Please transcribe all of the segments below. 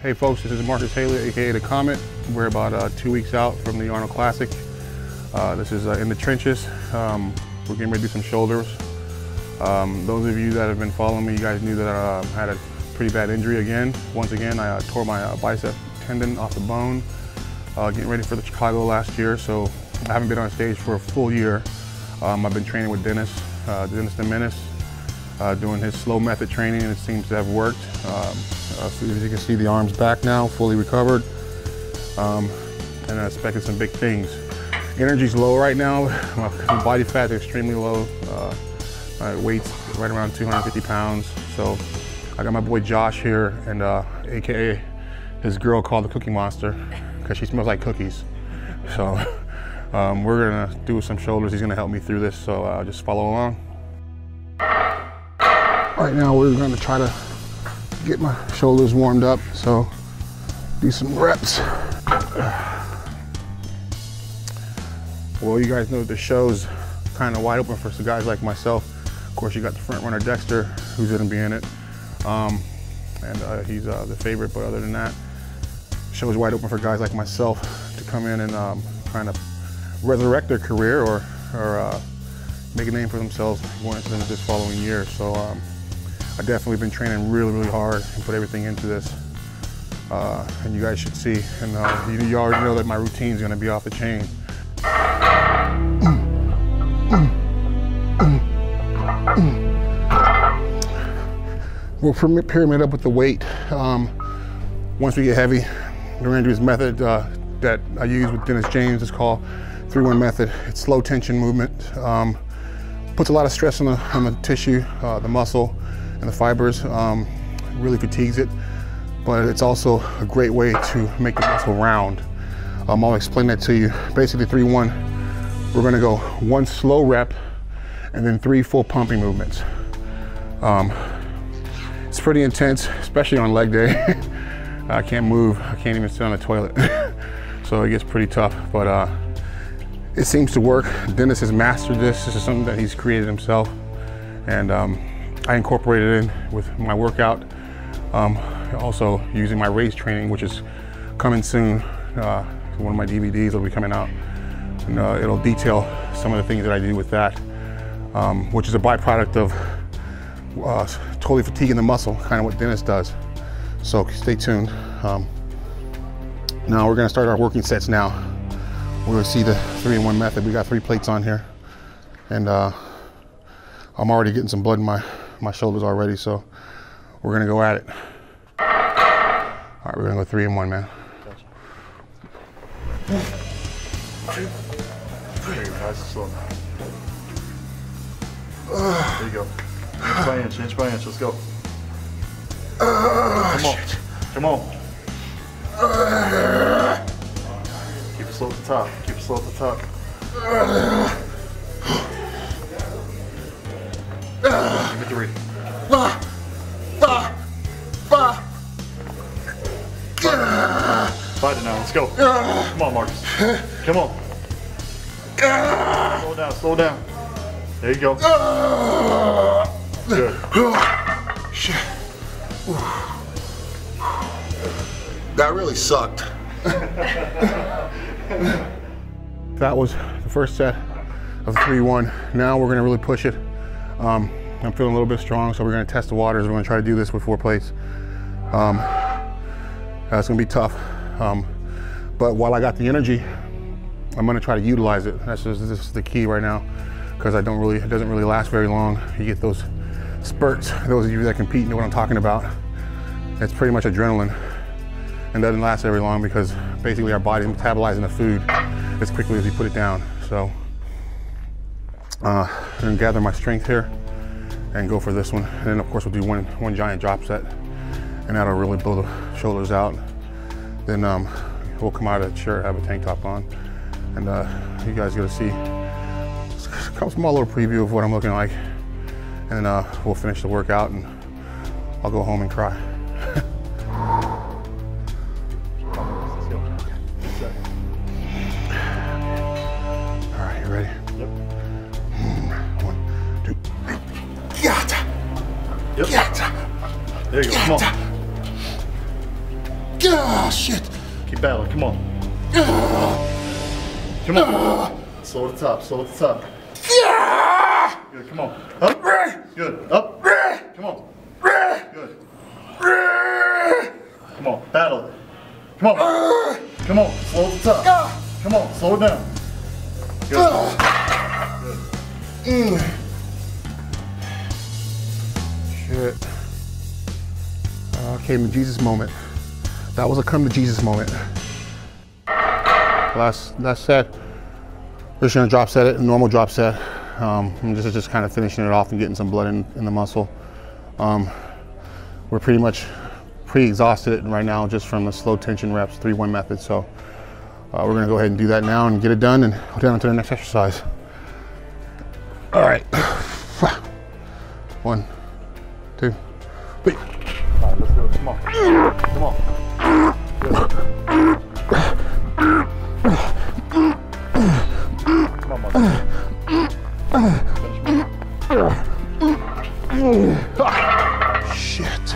Hey folks, this is Marcus Haley, aka the Comet. We're about 2 weeks out from the Arnold Classic. This is in the trenches. We're getting ready to do some shoulders. Those of you that have been following me, you guys knew that I had a pretty bad injury again. Once again, I tore my bicep tendon off the bone, getting ready for the Chicago last year, so I haven't been on stage for a full year. I've been training with Dennis the Menace, doing his slow method training, and it seems to have worked. So as you can see, the arm's back now, fully recovered, and I'm expecting some big things. Energy's low right now. My body fat's extremely low. My weight's right around 250 pounds. So I got my boy Josh here, and AKA his girl called the Cookie Monster, because she smells like cookies. So we're gonna do some shoulders. He's gonna help me through this, so just follow along. Right now we're gonna try to get my shoulders warmed up, so do some reps. Well, you guys know the show's kind of wide open for some guys like myself. Of course, you got the front runner Dexter, who's gonna be in it, and he's the favorite. But other than that, the show's wide open for guys like myself to come in and kind of resurrect their career or make a name for themselves going into this following year. So I've definitely been training really hard and put everything into this, and you guys should see. And you already know that my routine's gonna be off the chain. We'll pyramid up with the weight. Once we get heavy, we're gonna do this method that I use with Dennis James. It's called 3-1 method. It's slow tension movement. Puts a lot of stress on the tissue, the muscle, and the fibers. Really fatigues it, but it's also a great way to make the muscle round. I'll explain that to you. Basically 3-1, we're gonna go 1 slow rep and then 3 full pumping movements. It's pretty intense, especially on leg day. I can't move, I can't even sit on the toilet. So it gets pretty tough, but it seems to work. Dennis has mastered this. This is something that he's created himself. And I incorporated it in with my workout. Also using my race training, which is coming soon. One of my DVDs will be coming out. And it'll detail some of the things that I do with that, which is a byproduct of totally fatiguing the muscle, kind of what Dennis does. So stay tuned. Now we're gonna start our working sets now. We're gonna see the 3-in-1 method. We got 3 plates on here, and I'm already getting some blood in my shoulders already, so we're gonna go at it. All right, we're gonna go 3-in-1, man. There you go. Inch by inch, let's go. Come on, come on. Keep it slow at the top, keep it slow at the top. Give me 3. Fight it now, let's go. Come on, Marcus. Come on. Slow down, slow down. There you go. Good. Shit. That really sucked. That was the first set of 3-1. Now we're gonna really push it. I'm feeling a little bit strong, so we're gonna test the waters. We're gonna try to do this with 4 plates. It's gonna be tough. But while I got the energy, I'm gonna try to utilize it. This is the key right now, because it doesn't really last very long. You get those spurts. Those of you that compete know what I'm talking about. It's pretty much adrenaline, and doesn't last very long because basically our body's metabolizing the food as quickly as we put it down. So I'm gonna gather my strength here and go for this one. And then of course we'll do one giant drop set, and that'll really blow the shoulders out. Then we'll come out of the chair, have a tank top on, and you guys get to see a small little preview of what I'm looking like. And then we'll finish the workout, and I'll go home and cry. All right, you ready? Yep. 1, 2, 3. Yep. There you go, come on. Ah, shit. Keep battling, come on. Come on. Slow at the top, slow at the top. Good, come on. Up. Good, up. Come on. Good. Come on, battle it. Come on. Come on, slow at the top. Come on, slow it down. Good. Good. Shit. Came to Jesus moment. That was a come to Jesus moment. Last set, we're just gonna drop set it, a normal drop set. I'm just kind of finishing it off and getting some blood in the muscle. We're pretty much exhausted right now just from the slow tension reps, 3-1 method. So we're gonna go ahead and do that now and get it done and go down to the next exercise. All right. 1, 2, 3. All right, let's do it. Come on. Come on. Good. Come on, Mark. Shit.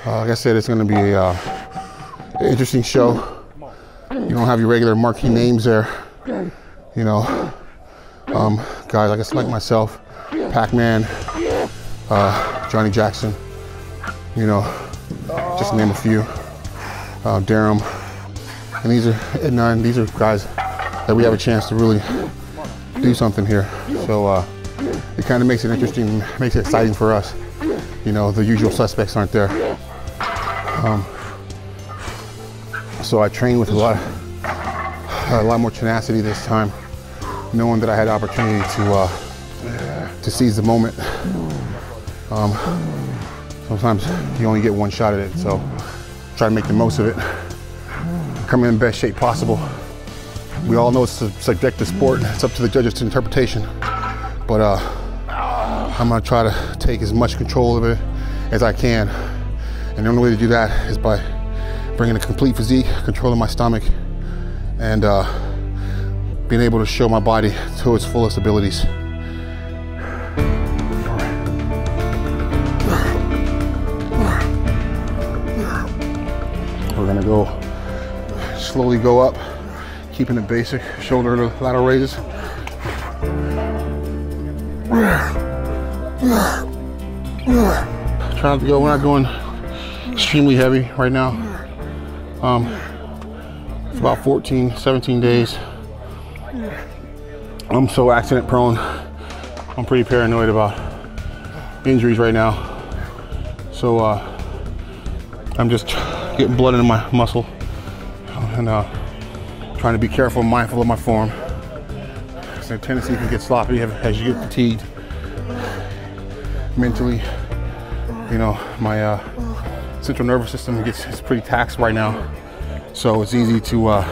Like I said, it's going to be an interesting show. You don't have your regular marquee names there. You know, guys like myself, Pac-Man, Johnny Jackson, you know, just to name a few, Durham. And these are guys that we have a chance to really do something here. So it kind of makes it interesting, makes it exciting for us. You know, the usual suspects aren't there. So I trained with a lot more tenacity this time, knowing that I had the opportunity to seize the moment. Sometimes you only get one shot at it, so try to make the most of it. Come in the best shape possible. We all know it's a subjective sport. It's up to the judges' interpretation. But I'm gonna try to take as much control of it as I can. And the only way to do that is by bringing a complete physique, controlling my stomach, and being able to show my body to its fullest abilities. We're gonna go slowly go up, keeping it basic, shoulder to lateral raises. Trying to go, we're not going extremely heavy right now. It's about 14, 17 days. I'm so accident prone. I'm pretty paranoid about injuries right now. So I'm just getting blood into my muscle and trying to be careful and mindful of my form. There's a tendency you can get sloppy as you get fatigued. Mentally, you know, my central nervous system is pretty taxed right now. So it's easy to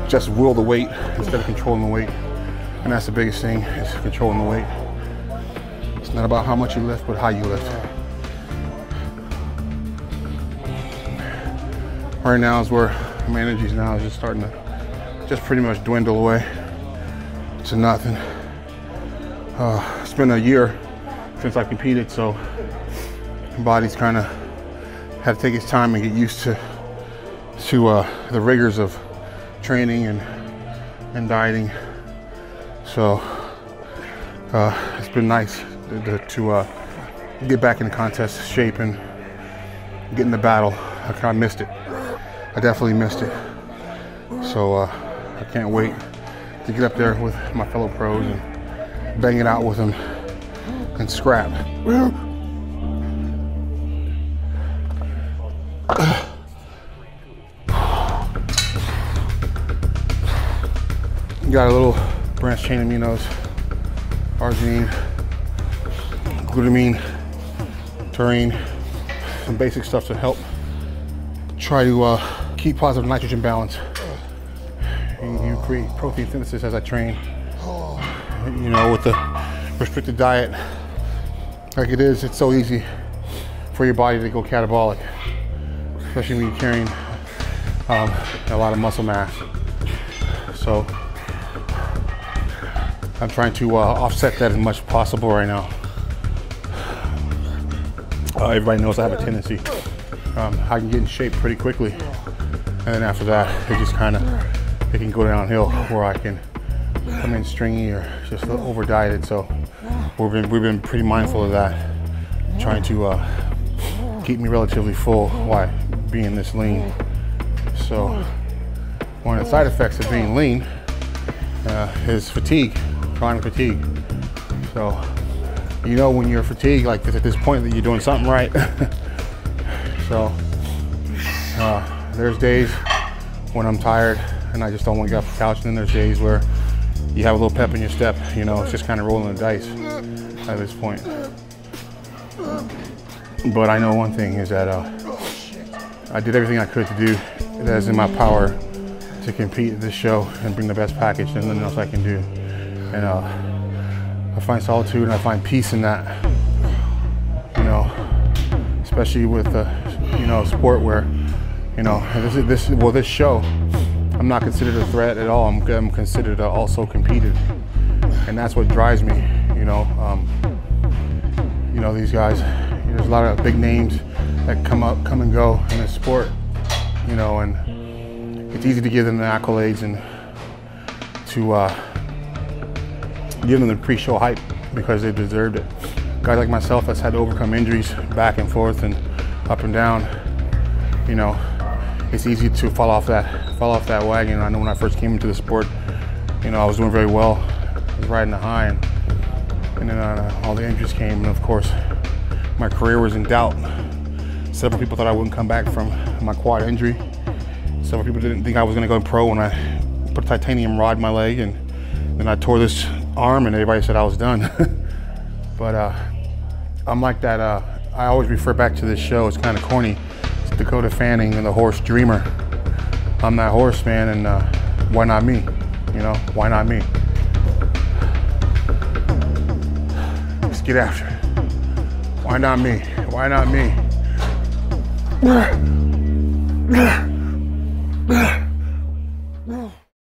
just will the weight instead of controlling the weight. And that's the biggest thing, is controlling the weight. It's not about how much you lift, but how you lift. Right now is where my energies now is just starting to just pretty much dwindle away to nothing. It's been a year since I competed, so my body's kind of had to take its time and get used to the rigors of training and dieting. So it's been nice to get back in the contest shape and get in the battle. I missed it. I definitely missed it. So I can't wait to get up there with my fellow pros and bang it out with them and scrap. Got a little branched chain aminos, arginine, glutamine, taurine, some basic stuff to help try to keep positive nitrogen balance. You create protein synthesis as I train. You know, with the restricted diet like it is, it's so easy for your body to go catabolic, especially when you're carrying a lot of muscle mass. So I'm trying to offset that as much as possible right now. everybody knows I have a tendency. I can get in shape pretty quickly, and then after that, it can go downhill where I can come in stringy or just over dieted. So we've been pretty mindful of that, trying to keep me relatively full while being this lean. So one of the side effects of being lean is fatigue, chronic fatigue. So you know when you're fatigued like this at this point that you're doing something right. So there's days when I'm tired and I just don't want to get off the couch, and then there's days where you have a little pep in your step. You know, it's just kind of rolling the dice at this point. But I know one thing is that I did everything I could to do that is in my power to compete at this show and bring the best package. There's nothing else I can do. And I find solitude and I find peace in that, you know, especially with you know, sport where, you know, this show, I'm not considered a threat at all. I'm considered also competed, and that's what drives me. You know, these guys. There's a lot of big names that come and go in this sport. You know, and it's easy to give them the accolades and to give them the pre-show hype because they deserved it. Guys like myself that's had to overcome injuries back and forth and up and down. You know, it's easy to fall off that wagon. I know when I first came into the sport, you know, I was doing very well. I was riding the high, and then all the injuries came, and of course, my career was in doubt. Several people thought I wouldn't come back from my quad injury. Several people didn't think I was going to go pro when I put a titanium rod in my leg, and then I tore this arm, and everybody said I was done. But I'm like that. I always refer back to this show. It's kind of corny. It's Dakota Fanning and the horse Dreamer. I'm that horse, man, and why not me? You know, why not me? Let's get after it. Why not me? Why not me?